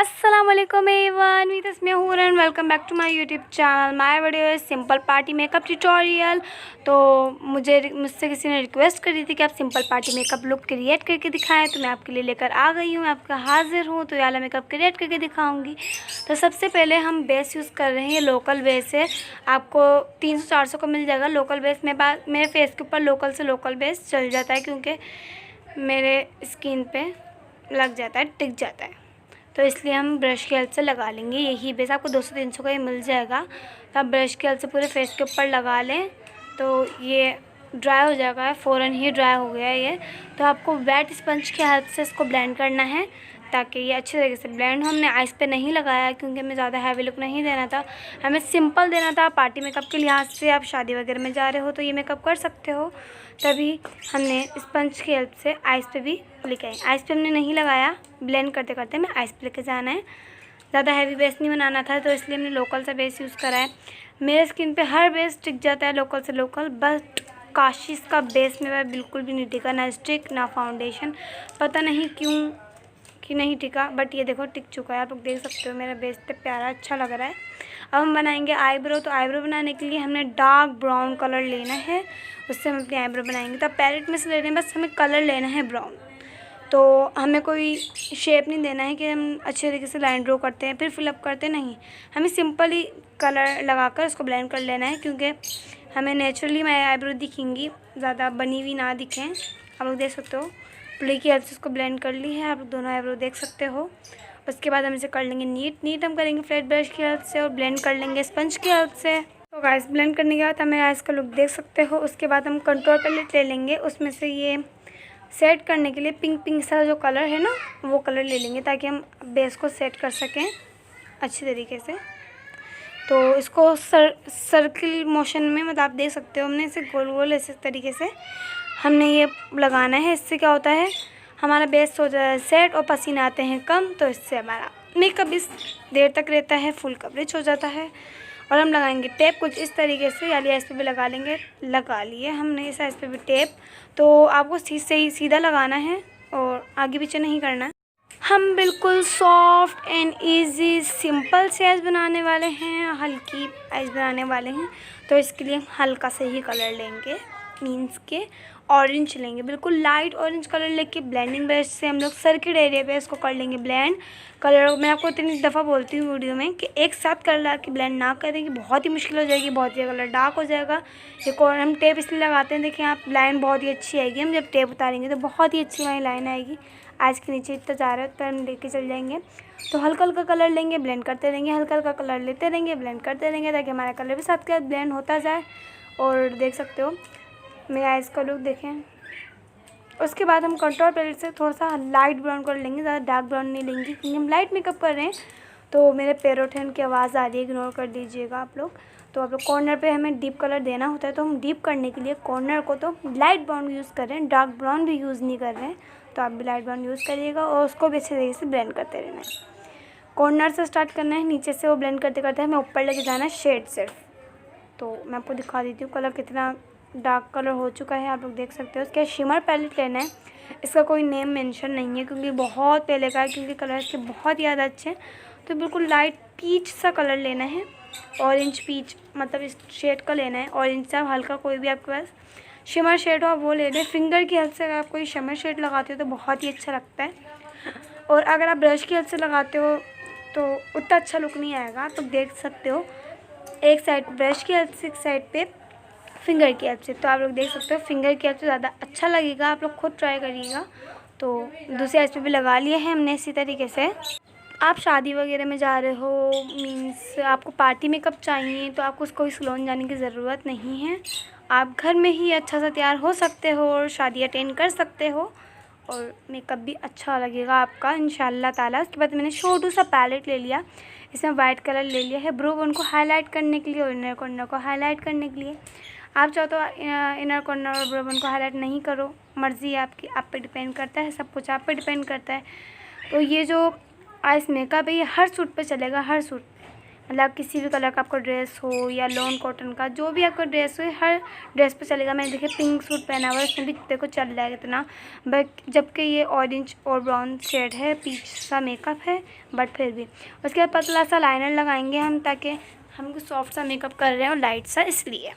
अस्सलाम वालेकुम एवरीवन, मी Tasmiya Hoor and welcome back to my YouTube channel. My video है सिंपल पार्टी मेकअप ट्यूटोरियल। तो मुझसे किसी ने रिक्वेस्ट करी थी कि आप simple party makeup look create करके दिखाएं, तो मैं आपके लिए लेकर आ गई हूँ, मैं आपका हाजिर हूँ। तो याला मेकअप क्रिएट करके दिखाऊंगी। तो सबसे पहले हम बेस यूज़ कर रहे हैं, लोकल बेस है, आपको 300-400 का मिल जाएगा लोकल बेस। मेरे फेस के ऊपर लोकल से लोकल बेस चल जाता है, क्योंकि मेरे स्किन पे लग जाता है, टिक जाता है, तो इसलिए हम ब्रश की हेल्प से लगा लेंगे। यही बेस आपको 200-300 का ही मिल जाएगा। तो आप ब्रश की हेल्प से पूरे फेस के ऊपर लगा लें, तो ये ड्राई हो जाएगा, फ़ौरन ही ड्राई हो गया ये। तो आपको वेट स्पंज की हेल्प से इसको ब्लेंड करना है, ताकि ये अच्छे तरीके से ब्लेंड हो। हमने आइस पे नहीं लगाया, क्योंकि हमें ज़्यादा हैवी लुक नहीं देना था, हमें सिंपल देना था। पार्टी मेकअप के लिहाज से आप शादी वगैरह में जा रहे हो तो ये मेकअप कर सकते हो, तभी हमने स्पंज की हेल्प से आइस पे भी लेके आए। आइस पे हमने नहीं लगाया, ब्लेंड करते करते हमें आइस पे लेके जाना है। ज़्यादा हैवी बेस नहीं बनाना था, तो इसलिए हमने लोकल सा बेस यूज़ करा है। मेरे स्किन पे हर बेस टिक जाता है लोकल से लोकल, बट काशिश का बेस मेरा बिल्कुल भी नहीं टिका, ना स्टिक ना फाउंडेशन। पता नहीं क्यों कि नहीं टिका, बट ये देखो टिक चुका है। आप लोग देख सकते हो मेरा बेस पे प्यारा अच्छा लग रहा है। अब हम बनाएंगे आईब्रो। तो आईब्रो बनाने के लिए हमने डार्क ब्राउन कलर लेना है, उससे हम अपनी आईब्रो बनाएंगे। तो पैलेट में से ले रहे हैं, बस हमें कलर लेना है ब्राउन। तो हमें कोई शेप नहीं देना है कि हम अच्छे तरीके से लाइन ड्रॉ करते हैं फिर फिलअप करते नहीं, हमें सिंपल ही कलर लगाकर उसको ब्लेंड कर लेना है, क्योंकि हमें नेचुरली मेरी आईब्रो दिखेंगी, ज़्यादा बनी हुई ना दिखें। आप लोग देख सकते हो प्ले की हेल्प से उसको ब्लेंड कर ली है, आप लोग दोनों आईब्रो देख सकते हो। उसके बाद हम इसे कर लेंगे नीट हम करेंगे फ्लैट ब्रश की हेल्प से, और ब्लेंड कर लेंगे स्पंज की हेल्प से। तो गाइस ब्लेंड करने के बाद हमें आइस का लुक देख सकते हो। उसके बाद हम कंट्रोल पैलेट ले लेंगे, उसमें से ये सेट करने के लिए पिंक सा जो कलर है ना, वो कलर ले लेंगे, ताकि हम बेस को सेट कर सकें अच्छे तरीके से। तो इसको सर्किल मोशन में, मतलब आप देख सकते हो, हमने इसे गोल गोल ऐसे तरीके से हमने ये लगाना है। इससे क्या होता है, हमारा बेस हो जाता है सेट और पसीना आते हैं कम, तो इससे हमारा मेकअप इस देर तक रहता है, फुल कवरेज हो जाता है। और हम लगाएंगे टेप कुछ इस तरीके से, यानी इस पे भी लगा लेंगे। लगा लिए हमने इस पे भी टेप। तो आपको सीधा लगाना है और आगे पीछे नहीं करना है। हम बिल्कुल सॉफ्ट एंड इजी सिंपल से आइज बनाने वाले हैं, हल्की आइज बनाने वाले हैं। तो इसके लिए हम हल्का से ही कलर लेंगे, मीन्स के ऑरेंज लेंगे, बिल्कुल लाइट ऑरेंज कलर लेके ब्लेंडिंग ब्रश से हम लोग सर्किल एरिया पे इसको कर लेंगे ब्लेंड। कलर मैं आपको इतनी दफ़ा बोलती हूँ वीडियो में कि एक साथ कलर ला के ब्लेंड ना करें कि बहुत ही मुश्किल हो जाएगी, बहुत ही कलर डार्क हो जाएगा। एक और हम टेप इसलिए लगाते हैं, देखिए आप लाइन बहुत ही अच्छी आएगी, हम जब टेप उतारेंगे तो बहुत ही अच्छी वही लाइन आएगी। आज के नीचे इतना जा रहा है पर हम लेके चल जाएंगे। तो हल्का हल्का कलर लेंगे, ब्लेंड करते रहेंगे, हल्का हल्का कलर लेते रहेंगे, ब्लेंड करते रहेंगे, ताकि हमारा कलर भी साथ के साथ ब्लेंड होता जाए। और देख सकते हो मेरे आइज़ का लुक देखें। उसके बाद हम कंट्रोल पैलेट से थोड़ा सा लाइट ब्राउन कर लेंगे, ज़्यादा डार्क ब्राउन नहीं लेंगे, क्योंकि हम लाइट मेकअप कर रहे हैं। तो मेरे पैरोठन की आवाज़ आ रही है, इग्नोर कर दीजिएगा आप लोग। तो आप लोग कॉर्नर पे हमें डीप कलर देना होता है, तो हम डीप करने के लिए कॉर्नर को तो लाइट ब्राउन यूज़ कर रहे हैं, डार्क ब्राउन भी यूज़ नहीं कर रहे हैं। तो आप भी लाइट ब्राउन यूज़ करिएगा और उसको भी अच्छे तरीके से ब्लेंड करते रहना है। कॉर्नर से स्टार्ट करना है, नीचे से वो ब्लेंड करते करते हमें ऊपर लेके जाना है शेड सिर्फ। तो मैं आपको दिखा देती हूँ कलर कितना डार्क कलर हो चुका है, आप लोग देख सकते हो। उसके शिमर पैलेट लेना है, इसका कोई नेम मेंशन नहीं है, क्योंकि बहुत पहले का है, क्योंकि कलर इसके बहुत ही ज़्यादा अच्छे हैं। तो बिल्कुल लाइट पीच सा कलर लेना है, ऑरेंज पीच, मतलब इस शेड का लेना है। ऑरेंज सा हल्का कोई भी आपके पास शिमर शेड हो आप वो ले लें। फिंगर की हेल्प से अगर आप कोई शिमर शेड लगाते हो तो बहुत ही अच्छा लगता है, और अगर आप ब्रश की हेल्प से लगाते हो तो उतना अच्छा लुक नहीं आएगा। तो देख सकते हो एक साइड ब्रश की हेल्प से, एक साइड पे फिंगर की हेल्प से। तो आप लोग देख सकते हो फिंगर की हेल्प से ज़्यादा अच्छा लगेगा, आप लोग खुद ट्राई करिएगा। तो दूसरे आइज पे भी लगा लिए हैं हमने इसी तरीके से। आप शादी वगैरह में जा रहे हो, मीन्स आपको पार्टी मेकअप चाहिए, तो आपको कोई सैलून जाने की ज़रूरत नहीं है, आप घर में ही अच्छा सा तैयार हो सकते हो और शादी अटेंड कर सकते हो, और मेकअप भी अच्छा लगेगा आपका इंशाल्लाह ताला। उसके बाद मैंने छोटू सा पैलेट ले लिया, इसमें वाइट कलर ले लिया है ब्रो बन को हाईलाइट करने के लिए और इनर कॉर्नर को हाईलाइट करने के लिए। आप चाहो तो इनर कॉर्नर और ब्रो बन को हाईलाइट नहीं करो, मर्ज़ी है आपकी, आप पे डिपेंड करता है, सब कुछ आप पे डिपेंड करता है। तो ये जो आइस मेकअप है ये हर सूट पे चलेगा, हर सूट, मतलब किसी भी कलर का आपको ड्रेस हो या लॉन कॉटन का, जो भी आपका ड्रेस हो हर ड्रेस पे चलेगा। मैंने देखिए पिंक सूट पहना हुआ है, उसमें भी देखो चल रहा है कितना, बट जबकि ये ऑरेंज और ब्राउन शेड है, पीच सा मेकअप है, बट फिर भी। उसके बाद पतला सा लाइनर लगाएंगे हम, ताकि हम सॉफ्ट सा मेकअप कर रहे हैं और लाइट सा, इसलिए।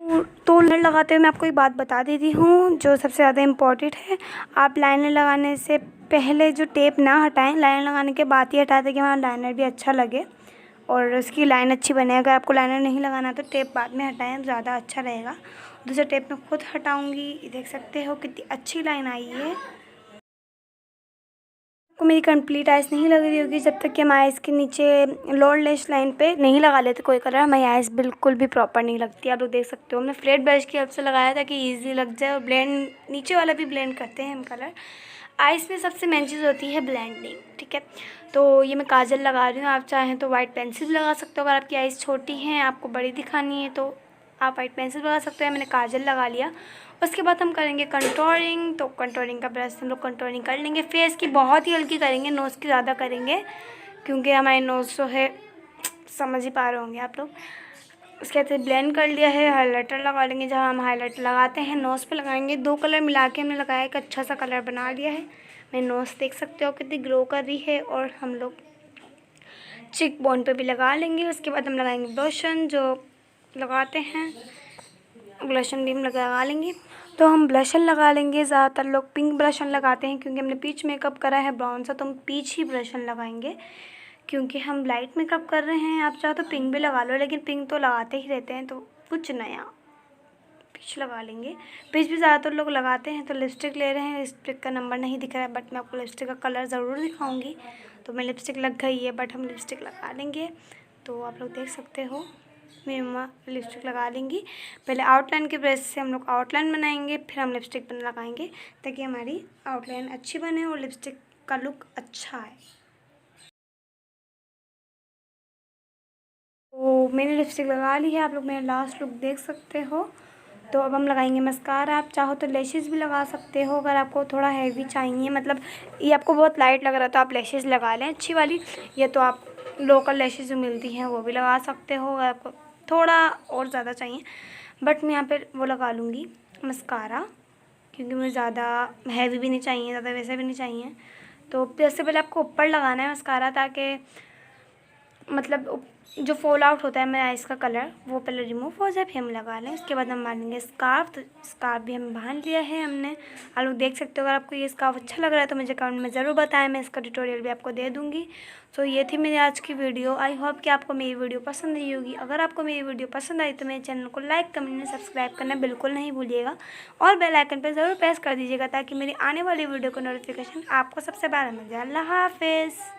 तो लाइनर लगाते हुए मैं आपको एक बात बता देती हूँ जो सबसे ज़्यादा इम्पॉर्टेंट है। आप लाइनर लगाने से पहले जो टेप ना हटाएं, लाइनर लगाने के बाद ही हटाते कि हमारा लाइनर भी अच्छा लगे और उसकी लाइन अच्छी बने। अगर आपको लाइनर नहीं लगाना तो टेप बाद में हटाएं, तो ज़्यादा अच्छा रहेगा। दूसरा टेप मैं खुद हटाऊँगी। देख सकते हो कितनी अच्छी लाइन आई है। आपको मेरी कंप्लीट आइज़ नहीं लग रही होगी जब तक कि हम आइज़ के नीचे लोअर लैश लाइन पे नहीं लगा लेते कोई कलर, हमारी आइज़ बिल्कुल भी प्रॉपर नहीं लगती। आप लोग देख सकते हो, हमने फ्लैट ब्रश की हेल्प से लगाया ताकि ईजी लग जाए और ब्लेंड नीचे वाला भी ब्लेंड करते हैं हम कलर। आइज़ में सबसे मेन चीज़ होती है ब्लेंडिंग, ठीक है। तो ये मैं काजल लगा रही हूँ, आप चाहें तो वाइट पेंसिल भी लगा सकते हो। अगर आपकी आइज़ छोटी हैं, आपको बड़ी दिखानी है, तो आप वाइट पेंसिल लगा सकते हैं। मैंने काजल लगा लिया। उसके बाद हम करेंगे कंटूरिंग। तो कंटूरिंग का ब्रश हम लोग कंटूरिंग कर लेंगे। फेस की बहुत ही हल्की करेंगे, नोज़ की ज़्यादा करेंगे, क्योंकि हमारे नोज़ जो है समझ ही पा रहे होंगे आप लोग। उसके बाद ब्लेंड कर लिया है। हाइलाइटर लगा लेंगे, जहाँ हम हाइलाइटर लगाते हैं नोज़ पे लगाएंगे। 2 कलर मिला के हमने लगाया, एक अच्छा सा कलर बना लिया है। मेरी नोज़ देख सकते हो कितनी ग्लो कर रही है। और हम लोग चिक बोन पे भी लगा लेंगे। उसके बाद हम लगाएंगे ब्लशन, जो लगाते हैं ब्लशन भी हम लगा लेंगे। तो हम ब्लशन लगा लेंगे। ज़्यादातर लोग पिंक ब्लशन लगाते हैं, क्योंकि हमने पीच मेकअप करा है ब्राउन सा, तो हम पीच ही ब्लशन लगाएंगे, क्योंकि हम लाइट मेकअप कर रहे हैं। आप चाहो तो पिंक भी लगा लो, लेकिन पिंक तो लगाते ही रहते हैं, तो कुछ नया पीच लगा लेंगे। पीच भी ज़्यादातर लोग लगाते हैं। तो लिपस्टिक ले रहे हैं, लिपस्टिक का नंबर नहीं दिख रहा है, बट मैं आपको लिपस्टिक का कलर ज़रूर दिखाऊंगी। तो मैं लिपस्टिक लग गई है, बट हम लिपस्टिक लगा लेंगे। तो आप लोग देख सकते हो मेरी मम्मा लिपस्टिक लगा लेंगी। पहले आउटलाइन के ब्रश से हम लोग आउटलाइन बनाएंगे, फिर हम लिपस्टिक बन लगाएंगे, ताकि हमारी आउटलाइन अच्छी बने और लिपस्टिक का लुक अच्छा आए। तो मैंने लिपस्टिक लगा ली है, आप लोग मेरा लास्ट लुक देख सकते हो। तो अब हम लगाएंगे मस्कारा। आप चाहो तो लैशेस भी लगा सकते हो, अगर आपको थोड़ा हैवी चाहिए, मतलब ये आपको बहुत लाइट लग रहा है तो आप लैशेस लगा लें अच्छी वाली, या तो आप लोकल लैशेस जो मिलती हैं वो भी लगा सकते हो, अगर आपको थोड़ा और ज़्यादा चाहिए। बट मैं यहाँ पर वो लगा लूँगी मस्कारा, क्योंकि मुझे ज़्यादा हैवी भी नहीं चाहिए, ज़्यादा वैसे भी नहीं चाहिए। तो सबसे पहले आपको ऊपर लगाना है मस्कारा, ताकि मतलब जो फॉल आउट होता है मेरे आइज़ का कलर वो पहले रिमूव हो जाए, फिर हम लगा लें। उसके बाद हम बांधेंगे स्कार्फ। तो स्कार्फ भी हम बांध लिया है हमने। आप लोग देख सकते हो। अगर आपको ये स्कार्फ अच्छा लग रहा है तो मुझे कमेंट में ज़रूर बताएं, मैं इसका ट्यूटोरियल भी आपको दे दूँगी। सो ये थी मेरी आज की वीडियो। आई होप कि आपको मेरी वीडियो पसंद आई होगी। अगर आपको मेरी वीडियो पसंद आई तो मेरे चैनल को लाइक, कमेंट, सब्सक्राइब करना बिल्कुल नहीं भूलिएगा, और बेल आइकन पर ज़रूर प्रेस कर दीजिएगा, ताकि मेरी आने वाली वीडियो का नोटिफिकेशन आपको सबसे पहले मिल जाए। अल्लाह हाफिज़।